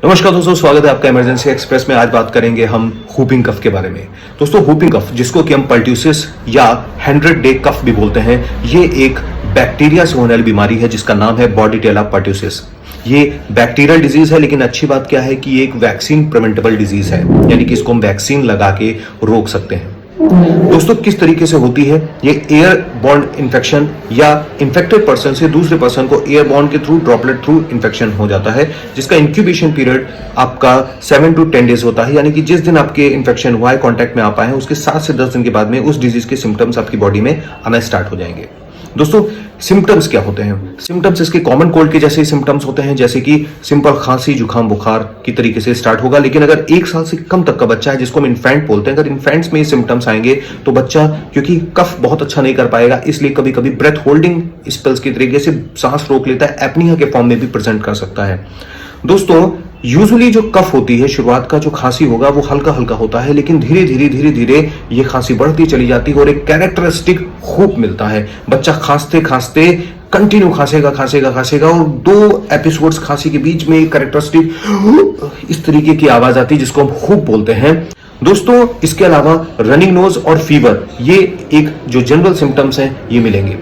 नमस्कार दोस्तों, स्वागत है आपका इमरजेंसी एक्सप्रेस में। आज बात करेंगे हम whooping कफ के बारे में। दोस्तों whooping कफ, जिसको कि हम पर्ट्यूसिस या 100 डे कफ भी बोलते हैं, ये एक बैक्टीरिया से होने वाली बीमारी है जिसका नाम है बॉर्डिटेला पर्ट्यूसिस। ये बैक्टीरियल डिजीज है, लेकिन अच्छी बात क्या है कि ये एक वैक्सीन प्रिवेंटेबल डिजीज है, यानी कि इसको हम वैक्सीन लगा के रोक सकते हैं। दोस्तों किस तरीके से होती है ये एयर बॉर्न इन्फेक्शन, या इन्फेक्टेड पर्सन से दूसरे पर्सन को एयर बॉर्न के थ्रू, ड्रॉपलेट थ्रू इन्फेक्शन हो जाता है, जिसका इंक्यूबेशन पीरियड आपका 7 to 10 डेज होता है। यानी कि जिस दिन आपके इन्फेक्शन हुआ है, कांटेक्ट में आप आए हैं, उसके 7 से 10 दिन के बाद में उस डिजीज के सिम्टम्स आपकी बॉडी में आना स्टार्ट हो जाएंगे। दोस्तों सिम्टम्स क्या होते हैं? सिम्टम्स इसके कॉमन कोल्ड के जैसे सिम्टम्स होते हैं, जैसे कि सिंपल खांसी, जुकाम, बुखार की तरीके से स्टार्ट होगा। लेकिन अगर 1 साल से कम तक का बच्चा है, जिसको हम इन्फेंट बोलते हैं, अगर इन्फेंट्स में ये सिम्टम्स आएंगे तो बच्चा, क्योंकि कफ बहुत अच्छा नहीं कर पाएगा, इसलिए कभी कभी ब्रेथ होल्डिंग स्पेल्स की तरीके से सांस रोक लेता है, एपनिया के फॉर्म में भी प्रेजेंट कर सकता है। दोस्तों यूजुअली जो कफ होती है, शुरुआत का जो खांसी होगा वो हल्का हल्का होता है, लेकिन धीरे धीरे ये खांसी बढ़ती चली जाती है और एक कैरेक्टरिस्टिक हुक मिलता है। बच्चा खांसते खांसते कंटिन्यू खांसेगा और 2 एपिसोड्स खांसी के बीच में एक कैरेक्टरिस्टिक इस तरीके की आवाज आती है, जिसको हम हुक बोलते हैं। दोस्तों इसके अलावा रनिंग नोज और फीवर, ये एक जो जनरल सिम्टम्स हैं ये मिलेंगे।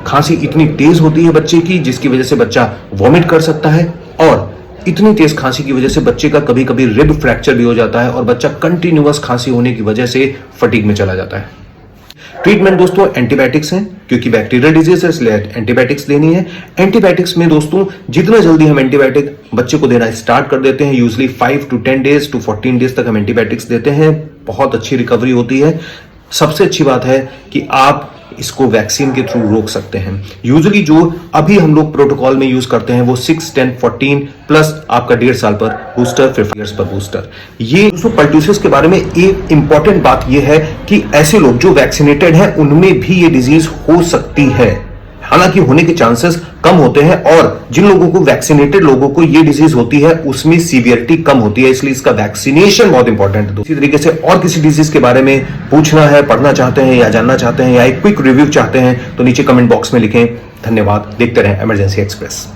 खांसी इतनी तेज होती है बच्चे की, जिसकी वजह से बच्चा वॉमिट कर सकता है, और इतनी तेज खांसी की वजह से बच्चे का कभी कभी रिब फ्रैक्चर भी हो जाता है और बच्चा कंटिन्यूअस खांसी होने की वजह से फटीग में चला जाता है। ट्रीटमेंट दोस्तों एंटीबायोटिक्स हैं, क्योंकि बैक्टीरियल डिजीज है इसलिए एंटीबायोटिक्स लेनी है। एंटीबायोटिक्स में दोस्तों जितना जल्दी हम एंटीबायोटिक बच्चे को देना स्टार्ट कर देते हैं, usually 5 to 10 days to 14 days तक हम एंटीबायोटिक्स देते हैं, बहुत अच्छी रिकवरी होती है। सबसे अच्छी बात है कि आप इसको वैक्सीन के थ्रू रोक सकते हैं। यूजुअली जो अभी हम लोग प्रोटोकॉल में यूज करते हैं वो 6, 10, 14 प्लस आपका 1.5 साल पर बूस्टर, 5 इयर्स पर बूस्टर। ये दोस्तों पर्ट्यूसिस के बारे में एक इंपॉर्टेंट बात ये है कि ऐसे लोग जो वैक्सीनेटेड हैं उनमें भी ये डिजीज हो सकती है, हालांकि होने के चांसेस कम होते हैं, और जिन लोगों को वैक्सीनेटेड लोगों को ये डिजीज होती है उसमें सीवियरिटी कम होती है, इसलिए इसका वैक्सीनेशन बहुत इंपॉर्टेंट है। इसी तरीके से और किसी डिजीज के बारे में पूछना है, पढ़ना चाहते हैं या जानना चाहते हैं या एक क्विक रिव्यू चाहते हैं तो नीचे कमेंट बॉक्स में लिखें। धन्यवाद। देखते रहें इमरजेंसी एक्सप्रेस।